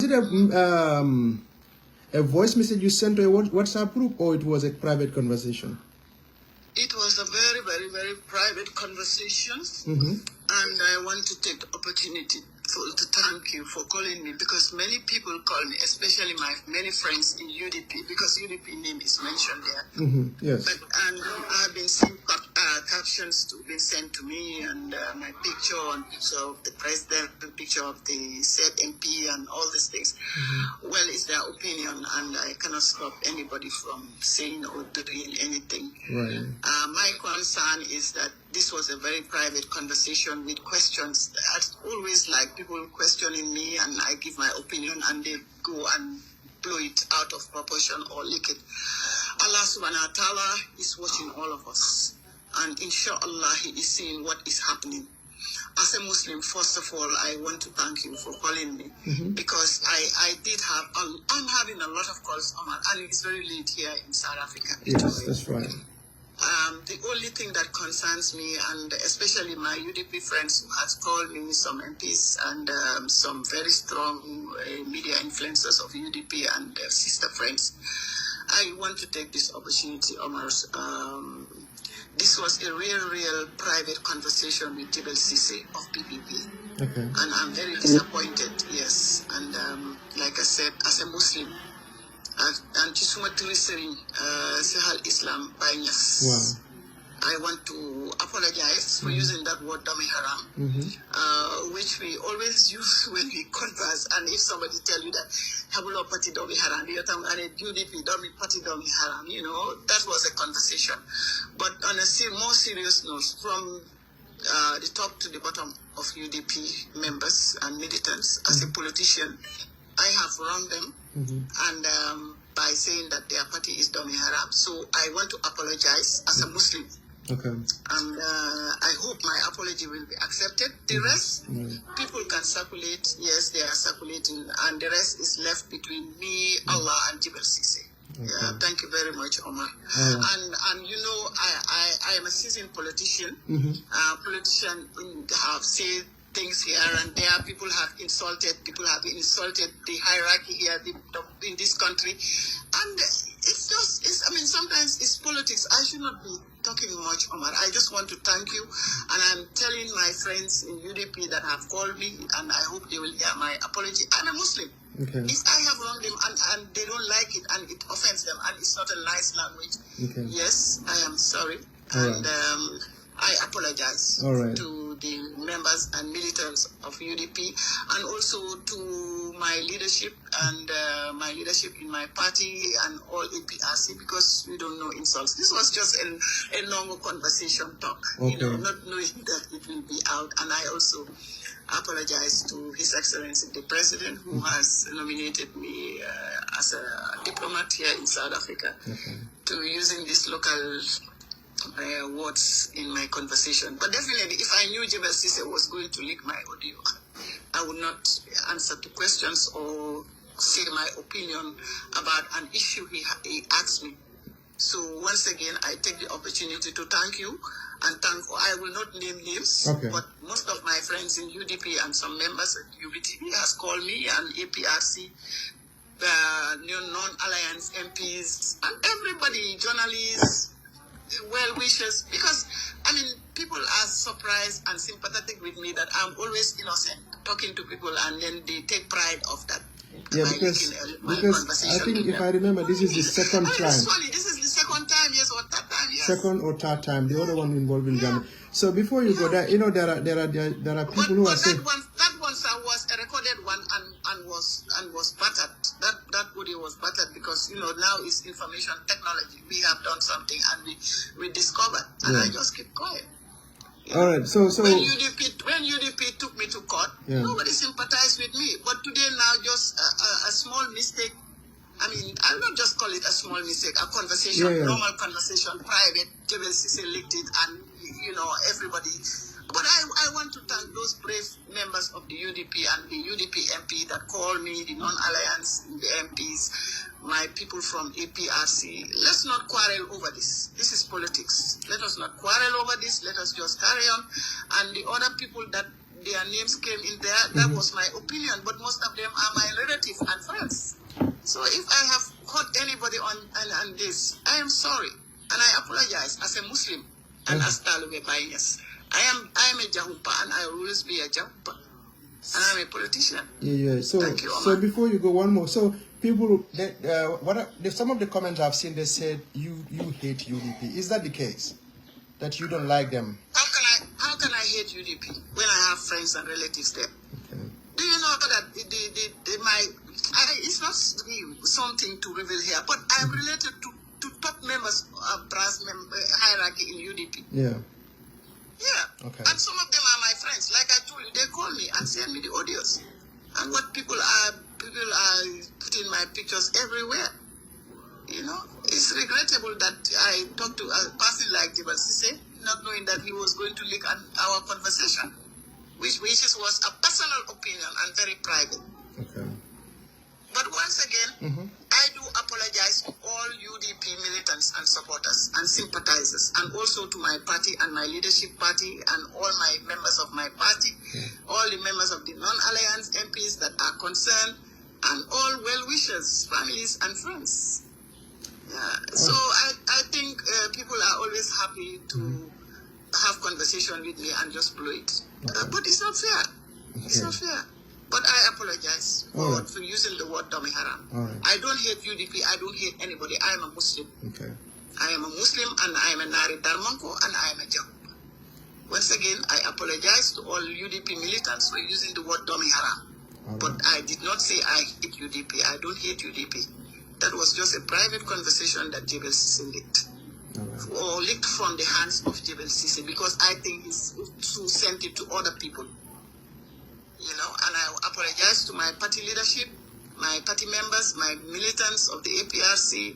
it a voice message you sent to a WhatsApp group, or it was a private conversation? It was a very, very, very private conversation, and I want to take the opportunity to thank you for calling me, because many people call me, especially my many friends in UDP, because UDP name is mentioned there. Yes. And I have been seeing captions to been sent to me, and my picture of the president, the picture of the said MP, and all these things. Well, it's their opinion, and I cannot stop anybody from saying or doing anything. Right. My concern is that this was a very private conversation with questions. I always like people questioning me, and I give my opinion, and they go and blow it out of proportion or leak it. Allah subhanahu wa ta'ala is watching all of us, and inshallah he is seeing what is happening. As a Muslim, first of all, I want to thank you for calling me, because I did have, I'm having a lot of calls, Omar, and it's very late here in South Africa. Yes, that's right. The only thing that concerns me, and especially my UDP friends who has called me, some MPs and some very strong media influencers of UDP and their sister friends, I want to take this opportunity, Omar. This was a real private conversation with Jahumpa Ceesay of PPP. Okay. And I'm very disappointed, yes. And like I said, as a Muslim, and Chisuma Tulisering, Sahal Islam Banyas. Wow. I want to apologize for using that word Dami Haram, which we always use when we converse. And if somebody tell you that Habulo Party Dami Haram, UDP Dami Party Dami Haram, you know, that was a conversation. But on a more serious note, from the top to the bottom of UDP members and militants, as a politician, I have wronged them, and by saying that their party is Dami Haram. So I want to apologize as a Muslim. Okay. And I hope my apology will be accepted. The rest, people can circulate. Yes, they are circulating. And the rest is left between me, Allah, and Jahumpa Ceesay. Okay. Thank you very much, Omar. And you know, I am a seasoned politician. Politicians have said things here and there. People have insulted the hierarchy here in this country. And I mean, sometimes it's politics. I should not be talking much, Omar. I just want to thank you. And I'm telling my friends in UDP that have called me, and I hope they will hear my apology. I'm a Muslim. Okay. If I have wronged them and they don't like it and it offends them and it's not a nice language, yes, I am sorry. And I apologize to the members and militants of UDP, and also to my leadership and my leadership in my party and all APRC, because we don't know insults. This was just a normal conversation talk, you know, not knowing that it will be out. And I also apologize to His Excellency the President, who has nominated me as a diplomat here in South Africa, to using this local words in my conversation. But definitely, if I knew Jahumpa Ceesay was going to leak my audio, I would not answer to questions or say my opinion about an issue he asked me. So once again, I take the opportunity to thank you, and I will not name names, but most of my friends in UDP and some members at UBT has called me, and APRC, non-alliance MPs, and everybody, journalists, well-wishers, because, I mean, people are surprised and sympathetic with me that I'm always innocent, talking to people, and then they take pride of that. Yeah, because I think, if I remember, this is the second time. Sorry, this is the second time, yes, or third time, yes. Second or third time. The other one involved in Gambia. So before you go there, you know, there are people who are saying that one was a recorded one and was battered. That audio was battered because, you know, now it's information technology. We have done something and we discovered, and I just keep quiet. All right, so when UDP took me to court, nobody sympathized with me. But today now, just a small mistake. I mean, I'll not just call it a small mistake. A conversation, normal conversation, private. Jahumpa Ceesay leaked it, and you know everybody. But I want to thank those brave members of the UDP and the UDP MP that called me, the non-alliance, the MPs, my people from APRC. Let's not quarrel over this. This is politics. Let us not quarrel over this. Let us just carry on. And the other people that their names came in there. That was my opinion, but most of them are my relatives and friends. So if I have hurt anybody on this, I am sorry. And I apologize as a Muslim and as Talube Baynes. I am a Jahumpa and I will always be a Jahumpa. And I'm a politician. Yeah. So, thank you, Omar. So before you go, one more. So people, some of the comments I've seen, they said you hate UDP. Is that the case? That you don't like them? How can I hate UDP when I have friends and relatives there? Okay. Do you know that it's not something to reveal here, but I'm related to top members of brass hierarchy in UDP. Yeah. Yeah. Okay. And some of them are my friends. Like I told you, they call me and send me the audios. And what people are putting my pictures everywhere. You know, it's regrettable that I talked to a person like Jahumpa Ceesay, not knowing that he was going to leak our conversation, which was a personal opinion and very private. Okay. But once again, I do apologize to all UDP militants and supporters and sympathizers, and also to my party and my leadership party and all my members of my party, all the members of the non-alliance MPs that are concerned, and all well-wishers, families and friends. Yeah. So I think people are always happy to have conversation with me and just blow it. But it's not fair. Okay. It's not fair. But I apologize for using the word dummy haram. Right. I don't hate UDP. I don't hate anybody. I am a Muslim. Okay. I am a Muslim and I am a Nari Darmanko and I am a Jahumpa. Once again, I apologize to all UDP militants for using the word dummy haram. Right. But I did not say I hate UDP. I don't hate UDP. That was just a private conversation that Jahumpa Ceesay leaked. Right. Or leaked from the hands of Jahumpa Ceesay, because I think he's sent it to other people. You know, and I apologize to my party leadership, my party members, my militants of the APRC,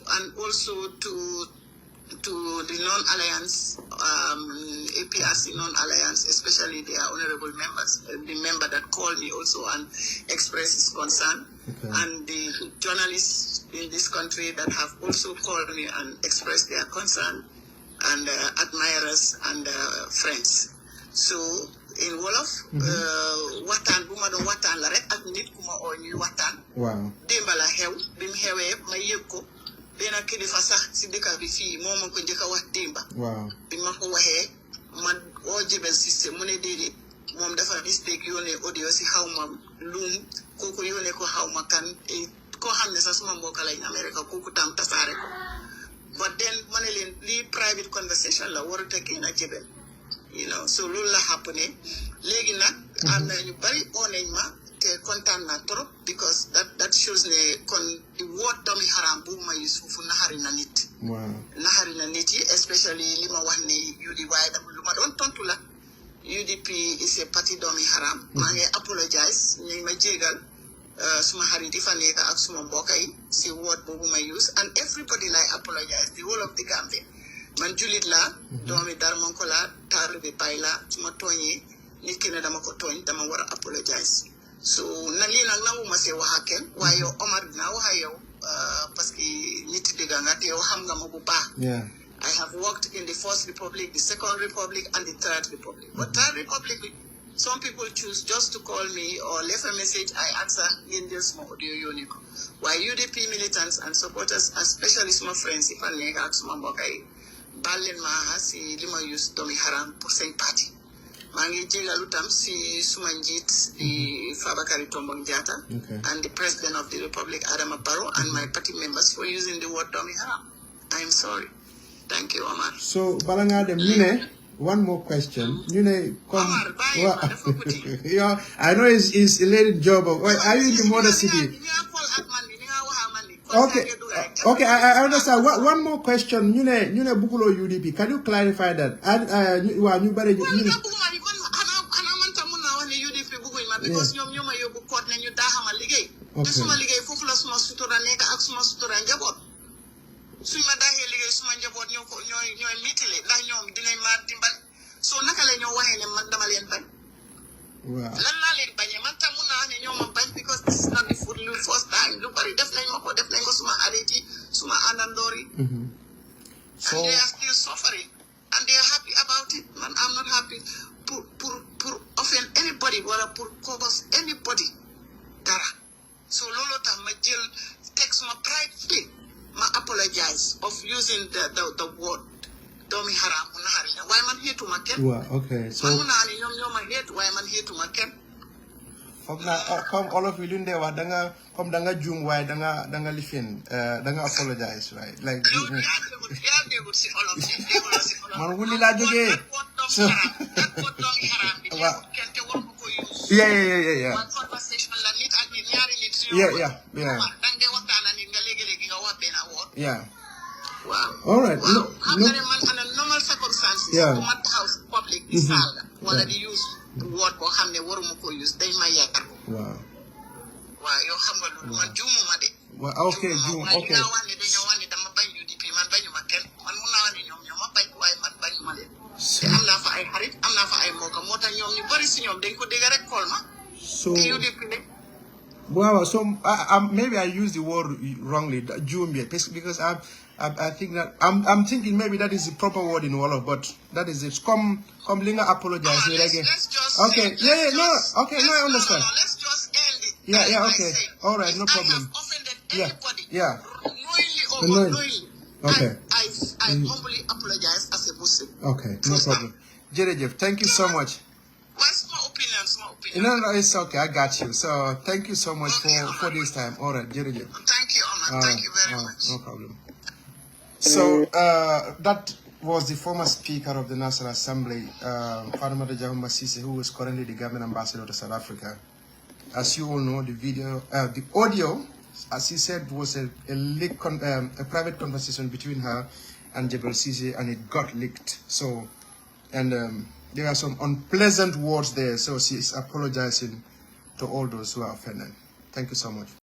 and also to the non-alliance, APRC non-alliance, especially their honorable members, the member that called me also and expressed his concern, and the journalists in this country that have also called me and expressed their concern, and admirers and friends. So in Wolof, waxtaan bu ma doon waxtaan la rek ak nit ku ma oo ñuy waxtaan. Waaw. Démb la xew bi mu xewee ma yëg ko benn kilifa sax si dëkk bi fii moo ma ko njëkk a wax démba. Waaw. Bi ma ko waxee man oo Jahumpa Ceesay mu ne déedéet moom dafa mistake yónnee audio si xaw ma luum kooku yónnee ko xaw ma kan koo xam ne sax suma mbokk lañ Amérique kooku tam tasaare ko. But then ma ne leen lii private conversation la warut a génn Jahumpa. You know, so loolu la happening léegi nag am na ñu bari oo nañ ma te kontaan na trop, because that shows ne kon the word dummy haram bu ma use foofu naxari na nit. Wow. Naxari na nit yi, especially li ma wax ne UDP waaye lu ma doon tontu la UDP is a party dummy haram. maa ngi apologize ñu ma jégal suma xarit yi fa nekk ak suma mbokk yi si word boobu ma use, and everybody like apologize, the whole of the Gambia. Man julit la doomi Darmanko la taalibe Baay la su ma tooñee nit ki ne dama ko tooñ dama war a apologize. So na lii nag nangu ma see wax ak kenn waaye yow Omar dinaa wax ak yow parce que nit dëgg nga te yow xam nga ma bu baax. I have worked in the First Republic, the Second Republic and the Third Republic. But Third Republic, some people choose just to call me or leave a message, I answer in this audio unique. While UDP militants and supporters, especially my friends, if I nega ak suma mbokk yi balen ma si lima use domi haram pour seen parti. Mangi jégalu tam si suma njiit di Fabakary Tombong Jatta and the President of the Republic Adama Barrow and my party members for using the word domi haram. I am sorry. Thank you, Omar. So balanga dem ñu ne one more question. You know, yeah, I know it's a lady job. Are you in the mother city? Okay, I understand. One more question. You know, Bukulo UDP. Can you clarify that? So naka la ñoo waxee ne man dama leen bañ. Waaw. Lan laa leen bañee man tam mun naa ne ñoo ma bañ because this is not the first time. Lu bari def nañ ko suma xarit yi suma àndandoor yi. So and they are still suffering and they are happy about it. Man, I'm not happy pour motax ma jël text ma pride free ma apologize of using the word domi haram mu naxari waaye man xeetuma kenn. Waaw, okay. So man naa ne ñoom ñoo ma xeet waaye man xeetuma kenn. foog naa comme olof yi lu ñu dee wax da nga juum waaye da nga lifin da nga apologize right like yaa dégul si olof yi déguloo si olof. man wuli laa jógee so waaw yeah one conversation la nit ak nit ñaari nit su yeah danga waxtaan nit nga léegi-léegi nga wax benn woot. Wow. All right. Wow. Under normal circumstances, bu ma taxaw si public di saaga wala di use word boo xam ne waruma ko use dañ ma yaakaar. Waaw yow xam nga loolu man juumuma de. Waaw okay dañoo wax ne dama bañ UDP man bañuma kenn man mun naa wax ne ñoom ñoo ma bañ waaye man bañuma leen. te am naa fa ay xarit am naa fa ay mbokk moo tax ñoom ñu bari si ñoom dañ ko dégg rek xool ma. te UDP de. Wow, so maybe I used the word wrongly, Jumia, because I think that I'm thinking maybe that is the proper word in Wolof, but that is it. Come, Linga apologize. Let's just okay, no, I understand. No, let's just end it. Yeah, okay, all right, no problem. I have offended anybody, knowingly or unknowingly. Okay. I humbly apologize as a Muslim. Okay, no problem. Jerejef, thank you so much. What's my opinion? No, it's okay. I got you. So thank you so much for this time. All right, Jerejef. Thank you, Omar. Thank you very much. No problem. So that was the former Speaker of the National Assembly, Fatoumatta Jahumpa Ceesay, who is currently the Gambian ambassador to South Africa. As you all know, the audio, as he said, was a private conversation between her and Jebel Ceesay, and it got leaked. So, and there are some unpleasant words there. So she is apologizing to all those who are offended. Thank you so much.